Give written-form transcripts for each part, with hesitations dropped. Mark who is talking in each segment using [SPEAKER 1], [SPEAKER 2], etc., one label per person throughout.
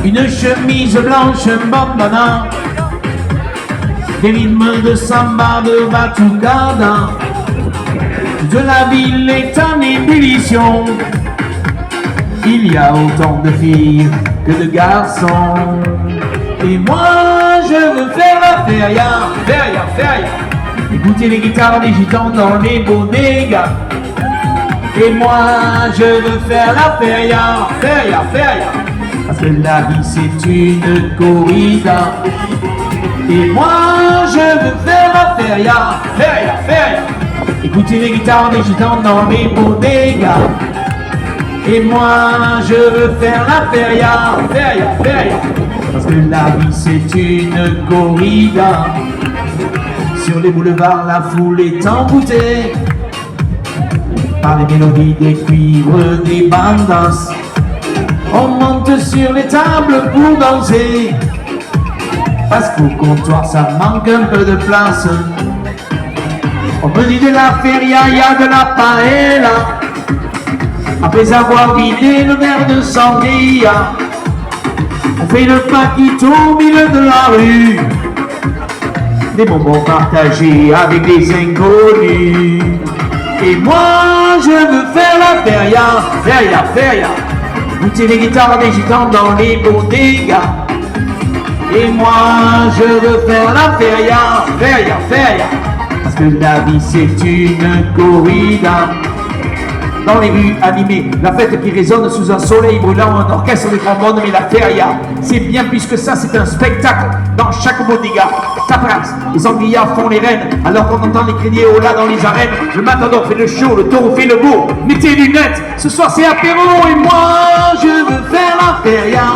[SPEAKER 1] Une chemise blanche, bandana, des rythmes de samba, de batucada. De la ville est en ébullition. Il y a autant de filles que de garçons. Et moi je veux faire la feria, feria, feria. Écouter les guitares des gitans dans les bodegas. Et moi je veux faire la feria, feria, feria. Parce que la vie c'est une corrida. Et moi je veux faire la feria, feria, feria. Écouter les guitares des gitans dans les bodegas. Et moi je veux faire la feria, feria, feria. Parce que la vie c'est une corrida. Sur les boulevards la foule est envoûtée par les mélodies des cuivres, des bandas. On monte sur les tables pour danser, parce qu'au comptoir ça manque un peu de place. On me dit de la feria, y a de la paella. Après avoir vidé le verre de sangria, on fait le paquito au milieu de la rue. Des bonbons partagés avec des inconnus. Et moi je veux faire la feria, feria, feria. Goûter les guitares des gitans dans les bodegas. Et moi je veux faire la feria, feria, feria. Parce que la vie c'est une corrida. Dans les rues animées, la fête qui résonne sous un soleil brûlant, un orchestre de trombones, mais la feria, c'est bien plus que ça, c'est un spectacle dans chaque bodega. Tapras, les Anglais font les reines, alors qu'on entend les criniers au là dans les arènes. Le matador fait le show, le taureau fait le beau. Mettez les lunettes, ce soir c'est apéro, et moi je veux faire la feria.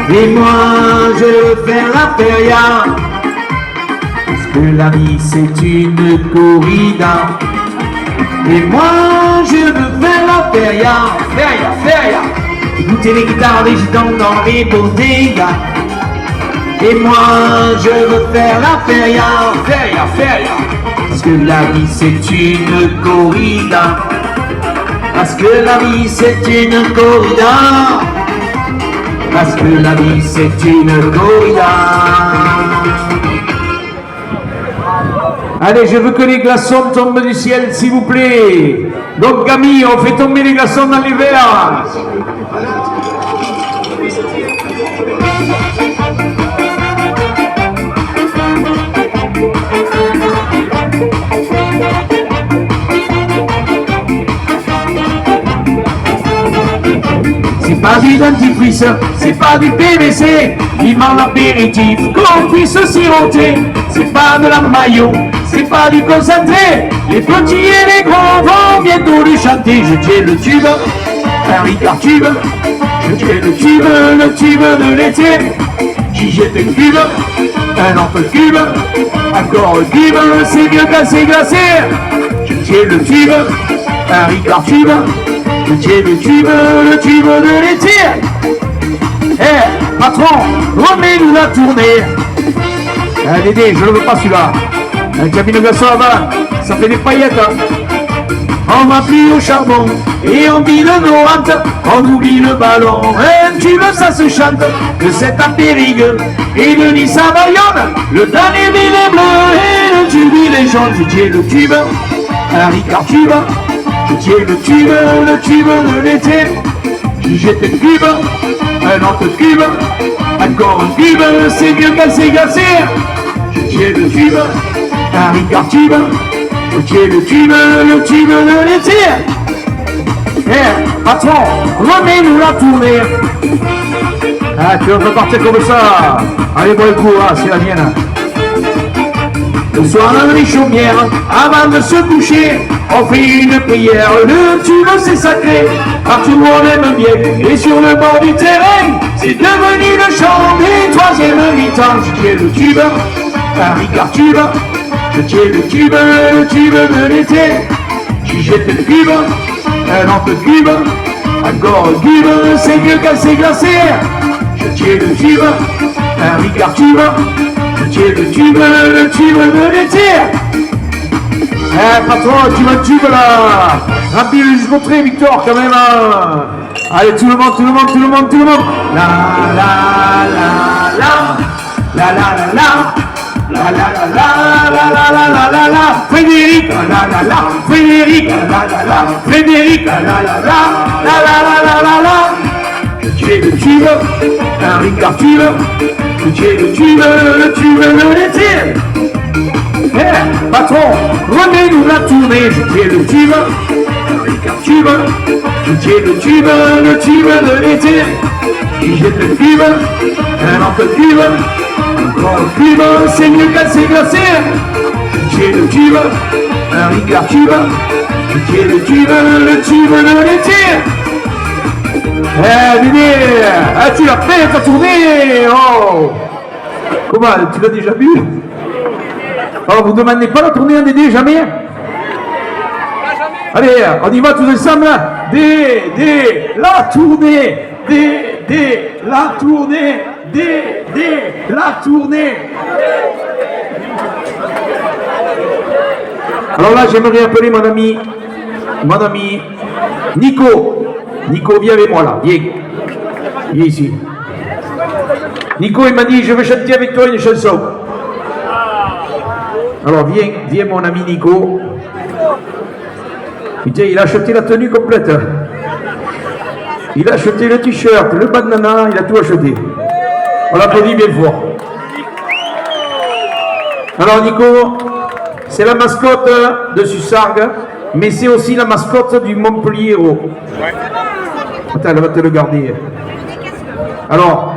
[SPEAKER 1] Et moi je veux faire la feria. Que la vie c'est une corrida. Et moi je veux faire la feria, feria, feria. Écouter les guitares des gitans dans les bodegas. Et moi je veux faire la feria, feria, feria. Parce que la vie c'est une corrida. Parce que la vie c'est une corrida. Parce que la vie c'est une corrida. Allez, je veux que les glaçons tombent du ciel, s'il vous plaît. Donc, Camille, on fait tomber les glaçons dans les verres. C'est pas du dentifrice, c'est pas du PVC, vivement l'apéritif, qu'on puisse siroter. C'est pas de la maillot, c'est pas du concentré, les petits et les gros vont bientôt le chanter. Je tiens le tube, un Ricard tube, je tiens le tube de l'été. J'y jette un cube, un autre cube, encore un cube, c'est mieux quand c'est glacé. Je tiens le tube, un Ricard tube, je tiens le tube de l'été. Eh, patron, remets-nous la tournée. Ah, Dédé, je ne veux pas celui-là. Un cabine glaçon là-bas, ça fait des paillettes. On va plus au charbon et on vit le noante. On oublie le ballon, un tube ça se chante. De cette apérigue et de Nice à Bayonne, le dernier il est bleu et le tube il est jaune. Je tiens le tube, un Ricard tube. Je tiens le tube de l'été. Je jette un cube, un autre cube, encore un cube, c'est mieux quand c'est glacé. Je tiens le tube, un Ricard tube. Je tiens le tube de l'été. Eh, patron, remets-nous la tournée. Ah, tu veux partir comme ça? Allez, bon coup, ah, c'est la mienne. Le soir dans les chaumières, avant de se coucher, on fait une prière, le tube c'est sacré, partout on aime bien, et sur le bord du terrain, c'est devenu le chant des troisième mi-temps. Je tiens le tube, un Ricard tube, je tiens le tube de l'été. Je jette le cube, un autre cube, encore un cube, c'est mieux quand c'est glacé. Je tiens le tube, un Ricard tube. Je tiens le tube de l'été. Eh, patron, tu me tues là. Remplis-le jusqu'au trait, Victor, quand même. Hein. Allez, tout le monde, tout le monde, tout le monde, tout le monde. La la la la. La la la la. La la la la la la la la la la. Frédéric, la la la. Frédéric, la la la. Frédéric, la la la la la la la la la. Tu es le tube, un Ricard tube. Tu es le tube, le laitier. Eh, patron, remets-nous la tournée. Tu es le tube, un Ricard tube. Tu es le tube de l'été. Tu jettes le tube, un autre tube. Encore le tube, c'est mieux cassé glacé. Tu es le tube, un Ricard tube. Tu es le tube de l'été. Eh, Dédé, ah, tu l'as fait ta tournée. Oh. Comment, tu l'as déjà vu? Oh, vous demandez pas la tournée à Dédé, jamais? Allez, on y va tous ensemble là. Dédé, la tournée. Dédé, la tournée. Dédé, la tournée. Alors là, j'aimerais appeler mon ami Nico. Nico, viens avec moi là, viens. Viens ici. Nico, il m'a dit, je veux chanter avec toi une chanson. Alors viens mon ami Nico. Putain, il a acheté la tenue complète. Il a acheté le t-shirt, le bandana, il a tout acheté. On l'applaudit bien fort. Alors Nico, c'est la mascotte de Sussargues, mais c'est aussi la mascotte du Montpellier Hérault. Attends, elle va te le garder. Alors,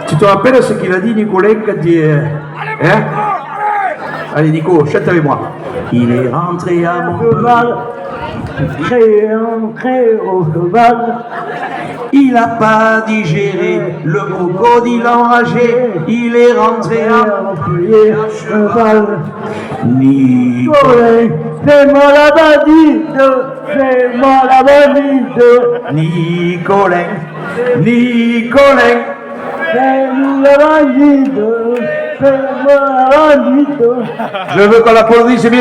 [SPEAKER 1] tu te rappelles ce qu'il a dit, Nicolas, quand il est... Hein? Allez, Nico, chante avec moi. Il est rentré à Montpellier. Il est rentré au cheval. Il n'a pas digéré le crocodile enragé. Il est rentré à Montpellier à cheval. Nicolas, fais-moi la bandite, fais-moi la bandite. Nicolas, fais-nous la bandite, fais-moi la bandite. Je veux qu'on l'applaudisse bien.